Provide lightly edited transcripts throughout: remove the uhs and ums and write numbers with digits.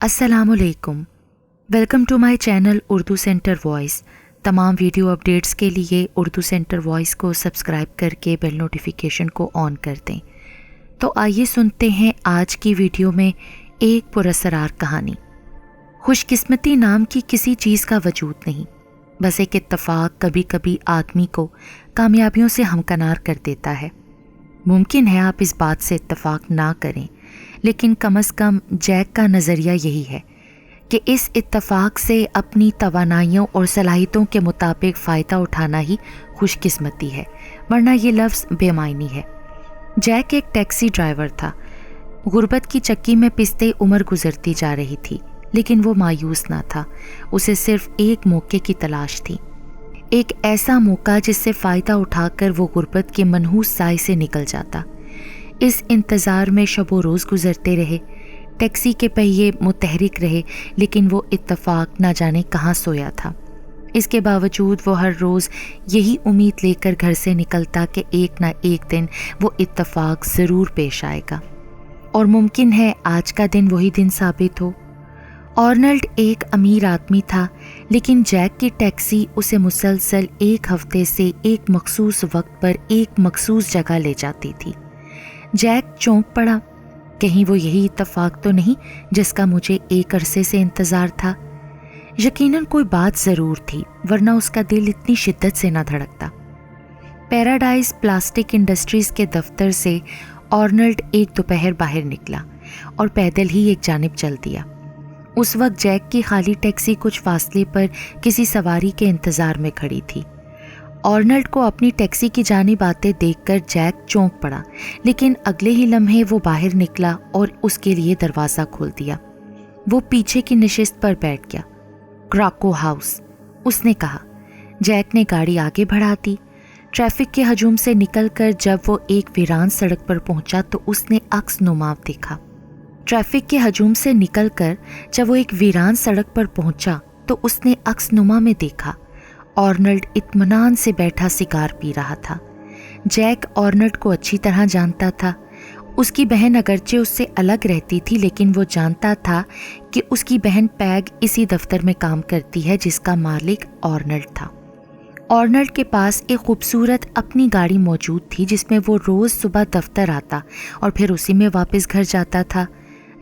अस्सलाम वालेकुम। Welcome to my channel Urdu Centre Voice. तमाम वीडियो अपडेट्स के लिए उर्दू सेंटर वॉइस को सब्सक्राइब करके बेल नोटिफिकेशन को ऑन कर दें। तो आइए सुनते हैं आज की वीडियो में एक पुरअसरार कहानी। खुशकिस्मती नाम की किसी चीज़ का वजूद नहीं, बस एक इत्तफ़ाक कभी कभी आदमी को कामयाबियों से हमकनार कर देता है। मुमकिन है आप इस बात से इत्तफ़ाक ना करें, लेकिन कम से कम जैक का नज़रिया यही है कि इस इत्तफ़ाक से अपनी तवानाइयों और सलाहियतों के मुताबिक फ़ायदा उठाना ही खुशकिस्मती है, वरना ये लफ्ज़ बेमायनी है। जैक एक टैक्सी ड्राइवर था। गुर्बत की चक्की में पिसते उम्र गुजरती जा रही थी, लेकिन वो मायूस ना था। उसे सिर्फ एक मौके की तलाश थी, एक ऐसा मौका जिससे फ़ायदा उठाकर वो गुर्बत के मनहूस साए से निकल जाता। इस इंतज़ार में शबो रोज़ गुजरते रहे। टैक्सी के पहिए मुतहरिक रहे, लेकिन वो इत्तफ़ाक ना जाने कहाँ सोया था। इसके बावजूद वो हर रोज़ यही उम्मीद लेकर घर से निकलता कि एक ना एक दिन वो इत्तफ़ाक ज़रूर पेश आएगा, और मुमकिन है आज का दिन वही दिन साबित हो। आर्नल्ड एक अमीर आदमी था, लेकिन जैक की टैक्सी उसे मुसलसल एक हफ्ते से एक मखसूस वक्त पर एक मखसूस जगह ले जाती थी। जैक चौंक पड़ा, कहीं वो यही इत्तफाक तो नहीं जिसका मुझे एक अरसे से इंतज़ार था। यकीनन कोई बात ज़रूर थी, वरना उसका दिल इतनी शिद्दत से ना धड़कता। पैराडाइज प्लास्टिक इंडस्ट्रीज़ के दफ्तर से आर्नल्ड एक दोपहर बाहर निकला और पैदल ही एक जानिब चल दिया। उस वक्त जैक की खाली टैक्सी कुछ फासले पर किसी सवारी के इंतज़ार में खड़ी थी। आर्नल्ड को अपनी टैक्सी की जानिब आते देखकर जैक चौंक पड़ा, लेकिन अगले ही लम्हे वो बाहर निकला और उसके लिए दरवाज़ा खोल दिया। वो पीछे की नशिस्त पर बैठ गया। क्राको हाउस, उसने कहा। जैक ने गाड़ी आगे बढ़ा दी। ट्रैफिक के हजूम से निकलकर जब वो एक वीरान सड़क पर पहुंचा तो उसने अक्स नुमाव देखा। ट्रैफिक के हजूम से निकलकर जब वो एक वीरान सड़क पर पहुंचा तो उसने अक्स नुमा में देखा आर्नल्ड इत्मीनान से बैठा सिगार पी रहा था। जैक आर्नल्ड को अच्छी तरह जानता था। उसकी बहन अगरचे उससे अलग रहती थी, लेकिन वो जानता था कि उसकी बहन पैग इसी दफ्तर में काम करती है जिसका मालिक आर्नल्ड था। आर्नल्ड के पास एक खूबसूरत अपनी गाड़ी मौजूद थी जिसमें वो रोज़ सुबह दफ्तर आता और फिर उसी में वापस घर जाता था।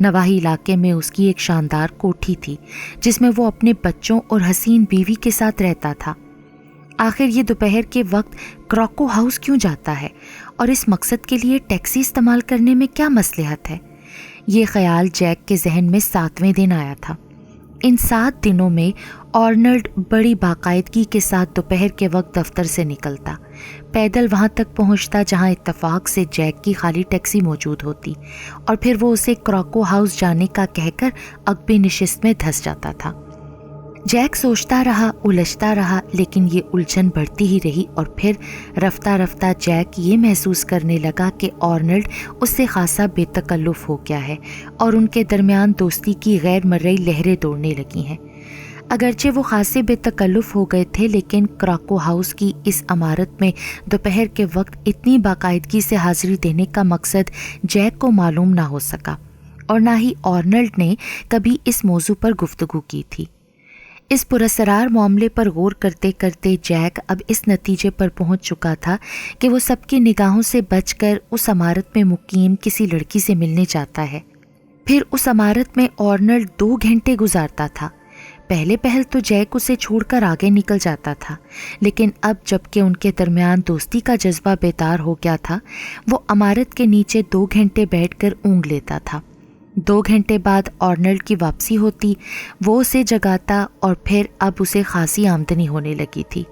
नवाही इलाके में उसकी एक शानदार कोठी थी जिसमें वो अपने बच्चों और हसीन बीवी के साथ रहता था। आखिर ये दोपहर के वक्त क्राको हाउस क्यों जाता है और इस मकसद के लिए टैक्सी इस्तेमाल करने में क्या मसलहत है? ये ख्याल जैक के जहन में 7वें दिन आया था। इन 7 दिनों में आर्नल्ड बड़ी बाकायदगी के साथ दोपहर के वक्त दफ्तर से निकलता, पैदल वहाँ तक पहुँचता जहाँ इत्तफाक से जैक की खाली टैक्सी मौजूद होती, और फिर वो उसे क्राको हाउस जाने का कहकर अगबी नशिस्त में धंस जाता था। जैक सोचता रहा, उलझता रहा, लेकिन ये उलझन बढ़ती ही रही, और फिर रफ्ता रफ्ता जैक ये महसूस करने लगा कि आर्नल्ड उससे खासा बेतकल्लुफ़ हो गया है और उनके दरमियान दोस्ती की गैर मर्रई लहरें दौड़ने लगी हैं। अगरचे वो खासे बेतकल्लुफ़ हो गए थे, लेकिन क्राको हाउस की इस इमारत में दोपहर के वक्त इतनी बाकायदगी से हाजिरी देने का मकसद जैक को मालूम ना हो सका, और ना ही आर्नल्ड ने कभी इस मौजू पर गुफ्तगू की थी। इस पुरअसरार मामले पर गौर करते करते जैक अब इस नतीजे पर पहुंच चुका था कि वो सबकी निगाहों से बचकर उस इमारत में मुकीम किसी लड़की से मिलने जाता है। फिर उस इमारत में आर्नल्ड 2 घंटे गुजारता था। पहले पहल तो जैक उसे छोड़कर आगे निकल जाता था, लेकिन अब जबकि उनके दरमियान दोस्ती का जज्बा बेदार हो गया था, वो इमारत के नीचे 2 घंटे बैठकर ऊँघ लेता था। 2 घंटे बाद आर्नल्ड की वापसी होती, वो उसे जगाता और फिर अब उसे खासी आमदनी होने लगी थी।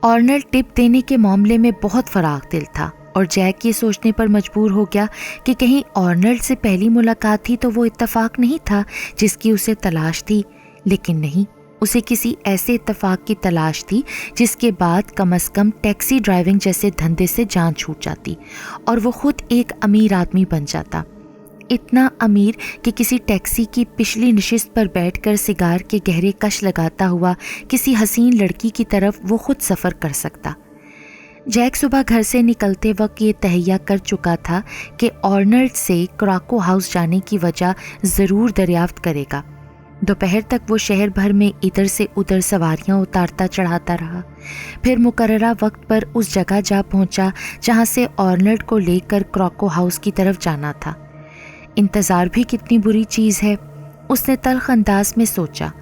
आर्नल्ड टिप देने के मामले में बहुत फराग दिल था, और जैक ये सोचने पर मजबूर हो गया कि कहीं आर्नल्ड से पहली मुलाकात थी तो वो इत्तफाक नहीं था जिसकी उसे तलाश थी। लेकिन नहीं, उसे किसी ऐसे इत्तफाक की तलाश थी जिसके बाद कम से कम टैक्सी ड्राइविंग जैसे धंधे से जान छूट जाती और वो खुद एक अमीर आदमी बन जाता। इतना अमीर कि किसी टैक्सी की पिछली नशिस्त पर बैठकर सिगार के गहरे कश लगाता हुआ किसी हसीन लड़की की तरफ वो खुद सफ़र कर सकता। जैक सुबह घर से निकलते वक्त ये तहैया कर चुका था कि आर्नल्ड से क्राको हाउस जाने की वजह ज़रूर दरियाफ्त करेगा, दोपहर तक वो शहर भर में इधर से उधर सवारियां उतारता चढ़ाता रहा। फिर मुकर्ररा वक्त पर उस जगह जा पहुंचा जहां से आर्नल्ड को लेकर क्रॉको हाउस की तरफ जाना था। इंतज़ार भी कितनी बुरी चीज़ है, उसने तल्ख अंदाज में सोचा।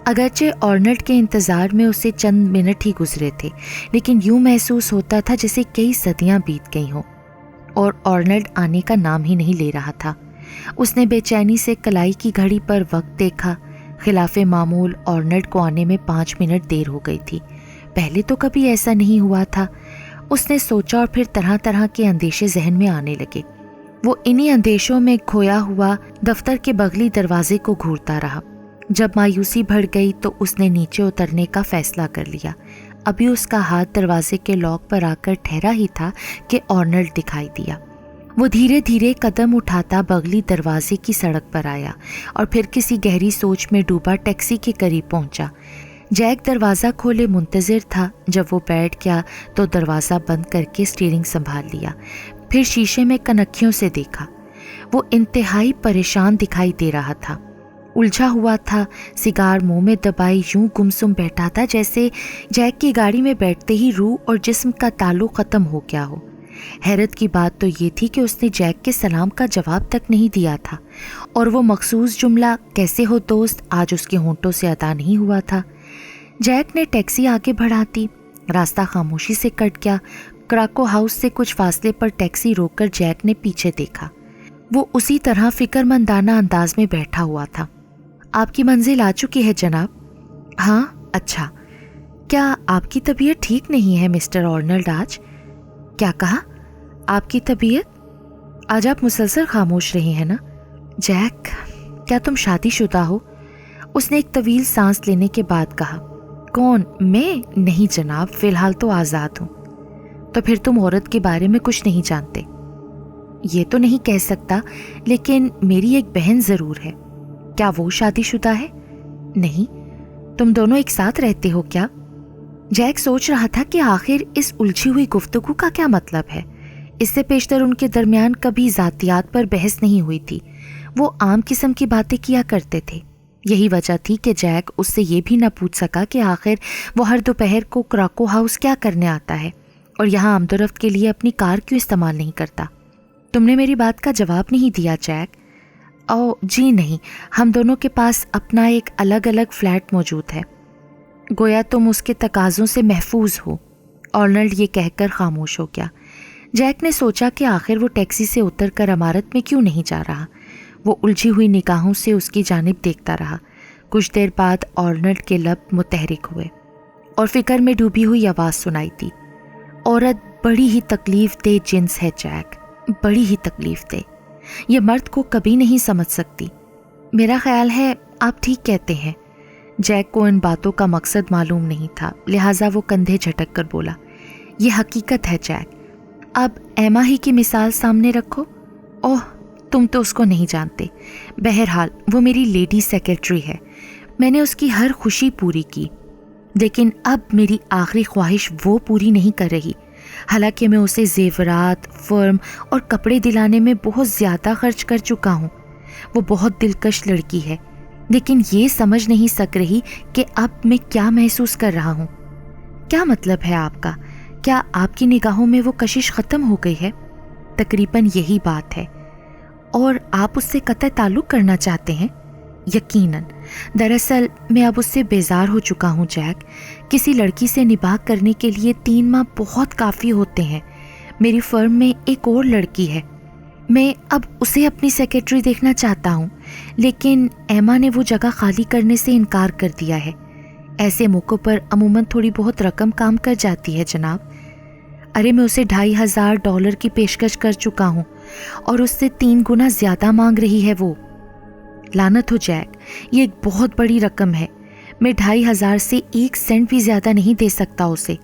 अगरचे आर्नल्ड के इंतज़ार में उसे चंद मिनट ही गुजरे थे, लेकिन यूं महसूस होता था जैसे कई सदियां बीत गई हों, और आर्नल्ड आने का नाम ही नहीं ले रहा था। उसने बेचैनी से कलाई की घड़ी पर वक्त देखा। खिलाफे मामूल आर्नल्ड को आने में 5 मिनट देर हो गई थी। पहले तो कभी ऐसा नहीं हुआ था, उसने सोचा, और फिर तरह तरह के अंदेशे जहन में आने लगे। वो इन्हीं अंदेशों में खोया हुआ दफ्तर के बगली दरवाजे को घूरता रहा। जब मायूसी बढ़ गई तो उसने नीचे उतरने का फैसला कर लिया। अभी उसका हाथ दरवाजे के लॉक पर आकर ठहरा ही था कि आर्नल्ड दिखाई दिया। वो धीरे धीरे कदम उठाता बगली दरवाजे की सड़क पर आया और फिर किसी गहरी सोच में डूबा टैक्सी के करीब पहुंचा। जैक दरवाज़ा खोले मुंतज़िर था। जब वो बैठ गया तो दरवाज़ा बंद करके स्टीयरिंग संभाल लिया। फिर शीशे में कनखियों से देखा। वो इंतहाई परेशान दिखाई दे रहा था, उलझा हुआ था, सिगार मुंह में दबाई यूं गुमसुम बैठा था जैसे जैक की गाड़ी में बैठते ही रूह और जिस्म का ताल्लुक ख़त्म हो गया हो। हैरत की बात तो ये थी कि उसने जैक के सलाम का जवाब तक नहीं दिया था, और वो मखसूस जुमला कैसे हो दोस्त आज उसके होंठों से अदा नहीं हुआ था। जैक ने टैक्सी आगे बढ़ाती, रास्ता खामोशी से कट गया। क्रॉको हाउस से कुछ फासले पर टैक्सी रोककर जैक ने पीछे देखा। वो उसी तरह फिक्रमंदाना अंदाज में बैठा हुआ था। आपकी मंजिल आ चुकी है जनाब। हाँ, अच्छा। क्या आपकी तबीयत ठीक नहीं है मिस्टर आर्नल्ड आज? क्या कहा? आपकी तबीयत? आज आप मुसलसल खामोश रहे हैं ना? जैक, क्या तुम शादीशुदा हो? उसने एक तवील सांस लेने के बाद कहा। कौन, मैं? नहीं जनाब, फिलहाल तो आज़ाद हूँ। तो फिर तुम औरत के बारे में कुछ नहीं जानते? ये तो नहीं कह सकता, लेकिन मेरी एक बहन ज़रूर है। क्या वो शादीशुदा है? नहीं। तुम दोनों एक साथ रहते हो क्या? जैक सोच रहा था कि आखिर इस उलझी हुई गुफ्तगू का क्या मतलब है। इससे पेशतर उनके दरमियान कभी ज़ातियात पर बहस नहीं हुई थी। वो आम किस्म की बातें किया करते थे। यही वजह थी कि जैक उससे ये भी न पूछ सका कि आखिर वो हर दोपहर को क्रॉको हाउस क्या करने आता है और यहाँ आमदोरफ्त के लिए अपनी कार क्यों इस्तेमाल नहीं करता। तुमने मेरी बात का जवाब नहीं दिया जैक। ओह जी नहीं, हम दोनों के पास अपना एक अलग अलग फ्लैट मौजूद है। गोया तुम उसके तकाज़ों से महफूज हो। आर्नल्ड ये कहकर खामोश हो गया। जैक ने सोचा कि आखिर वो टैक्सी से उतरकर इमारत में क्यों नहीं जा रहा। वो उलझी हुई निगाहों से उसकी जानिब देखता रहा। कुछ देर बाद आर्नल्ड के लब मुतहरिक हुए और फिक्र में डूबी हुई आवाज़ सुनाई दी। औरत बड़ी ही तकलीफ दे जिन्स है जैक, बड़ी ही तकलीफ दे। ये मर्द को कभी नहीं समझ सकती। मेरा ख्याल है आप ठीक कहते हैं। जैक को इन बातों का मकसद मालूम नहीं था, लिहाजा वो कंधे झटक कर बोला, ये हकीकत है जैक। अब एमा ही की मिसाल सामने रखो। ओह, तुम तो उसको नहीं जानते। बहरहाल वो मेरी लेडी सेक्रेटरी है। मैंने उसकी हर खुशी पूरी की, लेकिन अब मेरी आखिरी ख्वाहिश वो पूरी नहीं कर रही। हालांकि मैं उसे जेवरात, फर्म और कपड़े दिलाने में बहुत ज़्यादा खर्च कर चुका हूँ। वो बहुत दिलकश लड़की है, लेकिन ये समझ नहीं सक रही कि अब मैं क्या महसूस कर रहा हूँ। क्या मतलब है आपका? क्या आपकी निगाहों में वो कशिश ख़त्म हो गई है? तकरीबन यही बात है। और आप उससे कतई ताल्लुक़ करना चाहते हैं? यकीनन। दरअसल मैं अब उससे बेजार हो चुका हूँ जैक। किसी लड़की से निबाह करने के लिए 3 माह बहुत काफ़ी होते हैं। मेरी फर्म में एक और लड़की है, मैं अब उसे अपनी सेक्रेटरी देखना चाहता हूँ, लेकिन एमा ने वो जगह खाली करने से इनकार कर दिया है। ऐसे मौक़ों पर अमूमन थोड़ी बहुत रकम काम कर जाती है जनाब। अरे मैं उसे $2,500 की पेशकश कर चुका हूँ और उससे 3 गुना ज़्यादा मांग रही है वो। लानत हो जैक, ये एक बहुत बड़ी रकम है। मैं 2,500 से 1 सेंट भी ज़्यादा नहीं दे सकता उसे।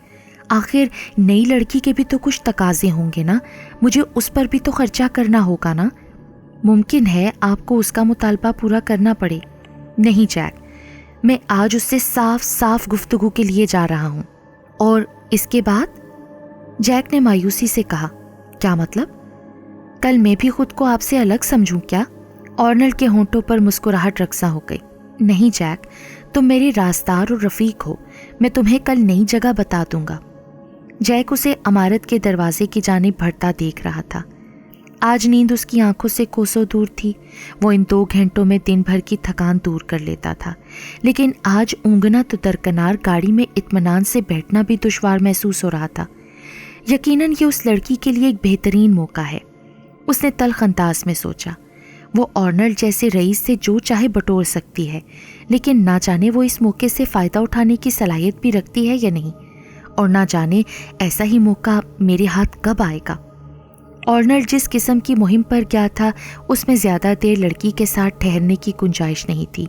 आखिर नई लड़की के भी तो कुछ तकाजे होंगे ना, मुझे उस पर भी तो खर्चा करना होगा ना। मुमकिन है आपको उसका मुतालबा पूरा करना पड़े। नहीं जैक, मैं आज उससे साफ साफ गुफ्तगू के लिए जा रहा हूँ। और इसके बाद? जैक ने मायूसी से कहा। क्या मतलब? कल मैं भी खुद को आपसे अलग समझूं क्या? आर्नल्ड के होंठों पर मुस्कुराहट रक्सा हो गई। نہیں جیک، تم میرے راستار اور رفیق ہو، میں تمہیں کل نئی جگہ بتا دوں گا۔ جیک اسے عمارت کے دروازے کی جانب بڑھتا دیکھ رہا تھا۔ آج نیند اس کی آنکھوں سے کوسوں دور تھی۔ وہ ان 2 گھنٹوں میں دن بھر کی تھکان دور کر لیتا تھا، لیکن آج اونگنا تو درکنار گاڑی میں اطمینان سے بیٹھنا بھی دشوار محسوس ہو رہا تھا۔ یقیناً یہ اس لڑکی کے لیے ایک بہترین موقع ہے، اس نے تلخ انداز میں سوچا۔ وہ آرنلڈ جیسے رئیس سے جو چاہے بٹور سکتی ہے، لیکن نہ جانے وہ اس موقع سے فائدہ اٹھانے کی صلاحیت بھی رکھتی ہے یا نہیں، اور نہ جانے ایسا ہی موقع میرے ہاتھ کب آئے گا۔ آرنلڈ جس قسم کی مہم پر گیا تھا اس میں زیادہ دیر لڑکی کے ساتھ ٹھہرنے کی گنجائش نہیں تھی،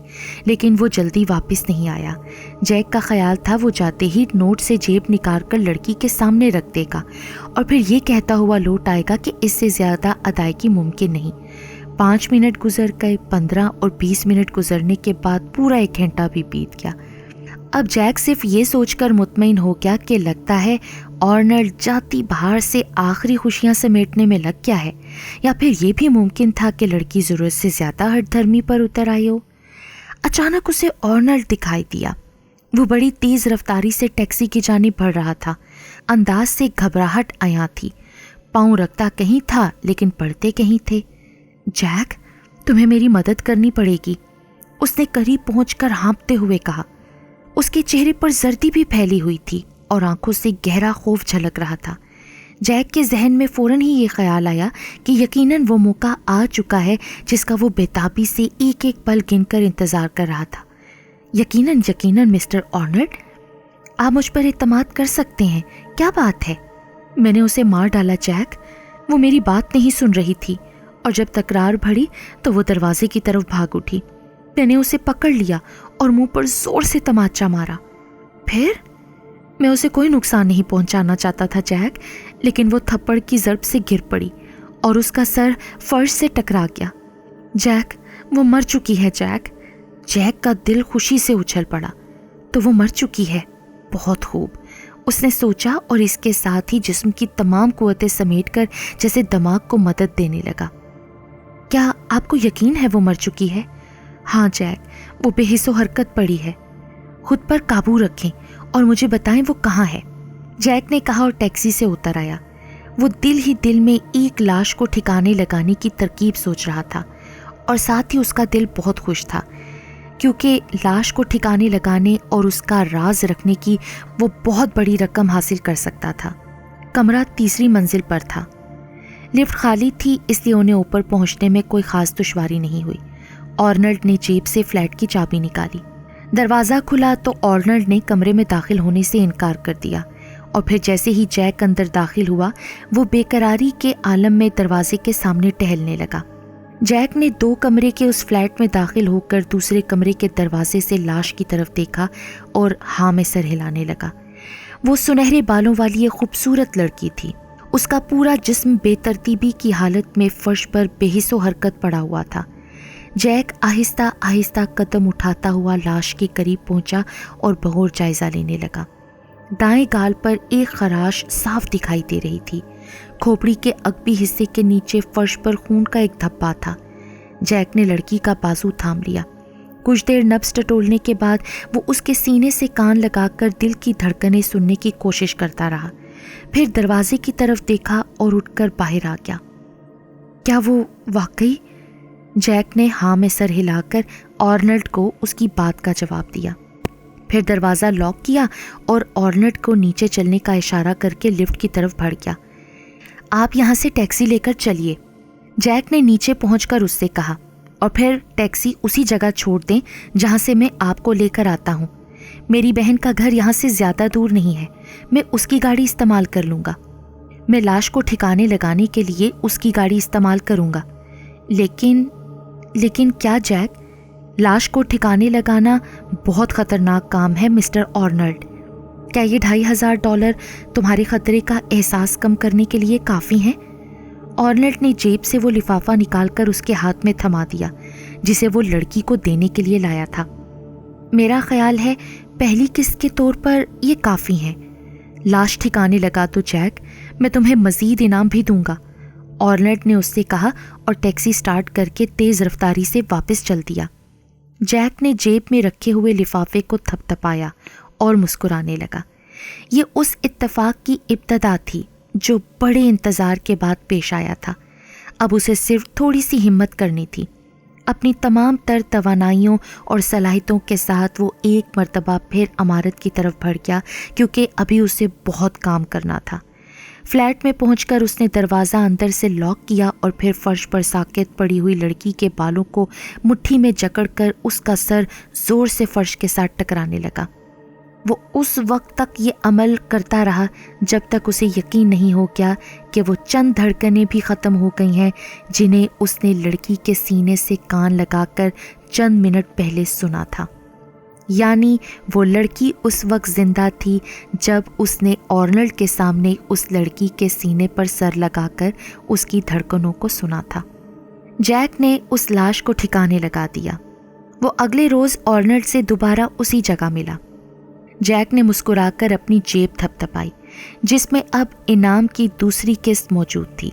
لیکن وہ جلدی واپس نہیں آیا۔ جیک کا خیال تھا وہ جاتے ہی نوٹ سے جیب نکال کر لڑکی کے سامنے رکھ دے گا اور پھر یہ کہتا ہوا لوٹ آئے گا کہ اس سے زیادہ ادائیگی ممکن نہیں۔ 5 منٹ گزر گئے، 15 اور 20 منٹ گزرنے کے بعد پورا 1 گھنٹہ بھی بیت گیا۔ اب جیک صرف یہ سوچ کر مطمئن ہو گیا کہ لگتا ہے آرنلڈ جاتی بہار سے آخری خوشیاں سمیٹنے میں لگ گیا ہے، یا پھر یہ بھی ممکن تھا کہ لڑکی ضرورت سے زیادہ ہٹ دھرمی پر اتر آئی ہو۔ اچانک اسے آرنلڈ دکھائی دیا۔ وہ بڑی تیز رفتاری سے ٹیکسی کی جانب بڑھ رہا تھا، انداز سے گھبراہٹ عیاں تھی، پاؤں رکھتا کہیں تھا لیکن پڑتے کہیں تھے۔ جیک، تمہیں میری مدد کرنی پڑے گی، اس نے قریب پہنچ کر ہانپتے ہوئے کہا۔ اس کے چہرے پر زردی بھی پھیلی ہوئی تھی اور آنکھوں سے گہرا خوف جھلک رہا تھا۔ جیک کے ذہن میں فوراً ہی یہ خیال آیا کہ یقیناً وہ موقع آ چکا ہے جس کا وہ بےتابی سے ایک ایک پل گن کر انتظار کر رہا تھا۔ یقیناً مسٹر آرنلڈ، آپ مجھ پر اعتماد کر سکتے ہیں، کیا بات ہے؟ میں نے اسے مار ڈالا جیک، وہ میری بات نہیں سن رہی تھی، اور جب تکرار بڑھی تو وہ دروازے کی طرف بھاگ اٹھی۔ میں نے اسے پکڑ لیا اور منہ پر زور سے تماچا مارا۔ پھر میں اسے کوئی نقصان نہیں پہنچانا چاہتا تھا جیک، لیکن وہ تھپڑ کی ضرب سے گر پڑی اور اس کا سر فرش سے ٹکرا گیا۔ جیک، وہ مر چکی ہے جیک۔ جیک کا دل خوشی سے اچھل پڑا۔ تو وہ مر چکی ہے، بہت خوب، اس نے سوچا، اور اس کے ساتھ ہی جسم کی تمام قوتیں سمیٹ کر جیسے دماغ کو مدد دینے لگا۔ کیا آپ کو یقین ہے وہ مر چکی ہے؟ ہاں جیک، وہ بے حس و حرکت پڑی ہے۔ خود پر قابو رکھیں اور مجھے بتائیں وہ کہاں ہے، جیک نے کہا اور ٹیکسی سے اتر آیا۔ وہ دل ہی دل میں ایک لاش کو ٹھکانے لگانے کی ترکیب سوچ رہا تھا، اور ساتھ ہی اس کا دل بہت خوش تھا، کیونکہ لاش کو ٹھکانے لگانے اور اس کا راز رکھنے کی وہ بہت بڑی رقم حاصل کر سکتا تھا۔ کمرہ 3ری منزل پر تھا۔ لفٹ خالی تھی، اس لیے انہیں اوپر پہنچنے میں کوئی خاص دشواری نہیں ہوئی۔ آرنلڈ نے جیب سے فلیٹ کی چابی نکالی۔ دروازہ کھلا تو آرنلڈ نے کمرے میں داخل ہونے سے انکار کر دیا، اور پھر جیسے ہی جیک اندر داخل ہوا وہ بے قراری کے عالم میں دروازے کے سامنے ٹہلنے لگا۔ جیک نے 2 کمرے کے اس فلیٹ میں داخل ہو کر دوسرے کمرے کے دروازے سے لاش کی طرف دیکھا اور ہاں میں سر ہلانے لگا۔ وہ سنہرے بالوں والی ایک خوبصورت لڑکی تھی۔ اس کا پورا جسم بے ترتیبی کی حالت میں فرش پر بے حس و حرکت پڑا ہوا تھا۔ جیک آہستہ آہستہ قدم اٹھاتا ہوا لاش کے قریب پہنچا اور بغور جائزہ لینے لگا۔ دائیں گال پر ایک خراش صاف دکھائی دے رہی تھی۔ کھوپڑی کے عقبی حصے کے نیچے فرش پر خون کا ایک دھبا تھا۔ جیک نے لڑکی کا بازو تھام لیا۔ کچھ دیر نبض ٹٹولنے کے بعد وہ اس کے سینے سے کان لگا کر دل کی دھڑکنیں سننے کی کوشش کرتا رہا، پھر دروازے کی طرف دیکھا اور اٹھ کر باہر آ گیا۔ کیا وہ واقعی؟ جیک نے ہاں میں سر ہلا کر آرنلڈ کو اس کی بات کا جواب دیا، پھر دروازہ لاک کیا اور آرنلڈ کو نیچے چلنے کا اشارہ کر کے لفٹ کی طرف بڑھ گیا۔ آپ یہاں سے ٹیکسی لے کر چلیے، جیک نے نیچے پہنچ کر اس سے کہا، اور پھر ٹیکسی اسی جگہ چھوڑ دیں جہاں سے میں آپ کو لے کر آتا ہوں۔ میری بہن کا گھر یہاں سے زیادہ دور نہیں ہے، میں اس کی گاڑی استعمال کر لوں گا۔ میں لاش کو ٹھکانے لگانے کے لیے اس کی گاڑی استعمال کروں گا۔ لیکن کیا جیک؟ لاش کو ٹھکانے لگانا بہت خطرناک کام ہے مسٹر آرنلڈ۔ کیا یہ $2500 تمہارے خطرے کا احساس کم کرنے کے لیے کافی ہیں؟ آرنلڈ نے جیب سے وہ لفافہ نکال کر اس کے ہاتھ میں تھما دیا جسے وہ لڑکی کو دینے کے لیے لایا تھا۔ میرا خیال ہے پہلی قسط کے طور پر یہ کافی ہیں۔ لاش ٹھکانے لگا تو جیک، میں تمہیں مزید انعام بھی دوں گا، آرنلڈ نے اس سے کہا اور ٹیکسی سٹارٹ کر کے تیز رفتاری سے واپس چل دیا۔ जैक ने जेब में रखे हुए लिफाफे को थपथपाया और मुस्कुराने लगा। ये उस इत्तेफाक की इब्तदा थी जो बड़े इंतज़ार के बाद पेश आया था। अब उसे सिर्फ थोड़ी सी हिम्मत करनी थी। अपनी तमाम तर तवानाइयों और सलाहियतों के साथ वो एक मर्तबा फिर इमारत की तरफ बढ़ गया, क्योंकि अभी उसे बहुत काम करना था। फ्लैट में पहुंचकर उसने दरवाज़ा अंदर से लॉक किया और फिर फर्श पर साकेत पड़ी हुई लड़की के बालों को मुट्ठी में जकड़कर उसका सर ज़ोर से फर्श के साथ टकराने लगा। वो उस वक्त तक ये अमल करता रहा जब तक उसे यकीन नहीं हो गया कि वो चंद धड़कनें भी ख़त्म हो गई हैं जिन्हें उसने लड़की के सीने से कान लगाकर चंद मिनट पहले सुना था। यानी वो लड़की उस वक्त ज़िंदा थी जब उसने आर्नल्ड के सामने उस लड़की के सीने पर सर लगाकर उसकी धड़कनों को सुना था। जैक ने उस लाश को ठिकाने लगा दिया। वो अगले रोज़ आर्नल्ड से दोबारा उसी जगह मिला। जैक ने मुस्कुराकर अपनी जेब थपथपाई जिसमें अब इनाम की दूसरी किस्त मौजूद थी।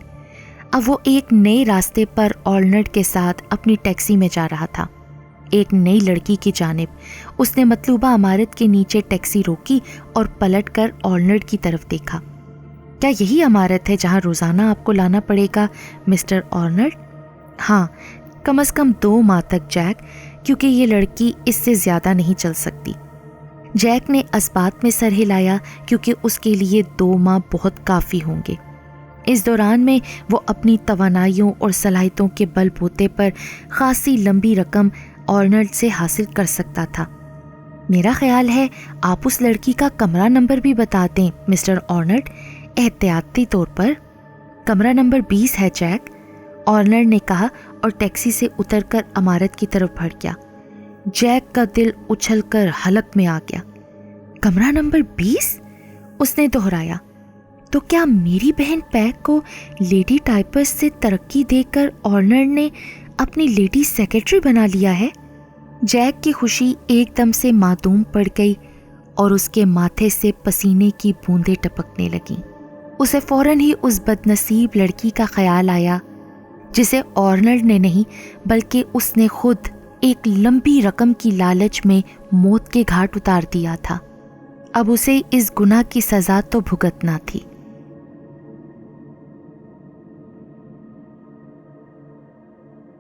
अब वो एक नए रास्ते पर आर्नल्ड के साथ अपनी टैक्सी में जा रहा था, एक नई लड़की की जानिब। उसने मतलूबा इमारत के नीचे टैक्सी रोकी और पलटकर आर्नल्ड की तरफ देखा। क्या यही इमारत है जहां रोज़ाना आपको लाना पड़ेगा मिस्टर आर्नल्ड? हाँ, कम से कम 2 माह तक जैक, क्योंकि ये लड़की इससे ज़्यादा नहीं चल सकती। जैक ने इस्बात में सर हिलाया क्योंकि उसके लिए 2 माह बहुत काफ़ी होंगे। इस दौरान में वो अपनी तवानाइयों और सलाहियतों के बलबूते पर खासी लंबी रकम आर्नल्ड से हासिल कर सकता था। मेरा ख्याल है आप उस लड़की का कमरा नंबर भी बता दें मिस्टर आर्नल्ड, एहतियाती तौर पर। कमरा नंबर 20 है जैक, आर्नल्ड ने कहा और टैक्सी से उतरकर इमारत की तरफ बढ़ गया। जैक का दिल उछलकर हलक में आ गया। कमरा नंबर 20? उसने दोहराया। तो क्या मेरी बहन पैक को लेडी टाइपस से तरक्की देकर आर्नल्ड ने अपनी लेडी सेक्रेटरी बना लिया है? जैक की खुशी एकदम से मादूम पड़ गई और उसके माथे से पसीने की बूंदें टपकने लगीं। उसे फौरन ही उस बदनसीब लड़की का ख्याल आया जिसे आर्नल्ड ने नहीं बल्कि उसने खुद एक लंबी रकम की लालच में मौत के घाट उतार दिया था। अब उसे इस गुनाह की सज़ा तो भुगतना थी।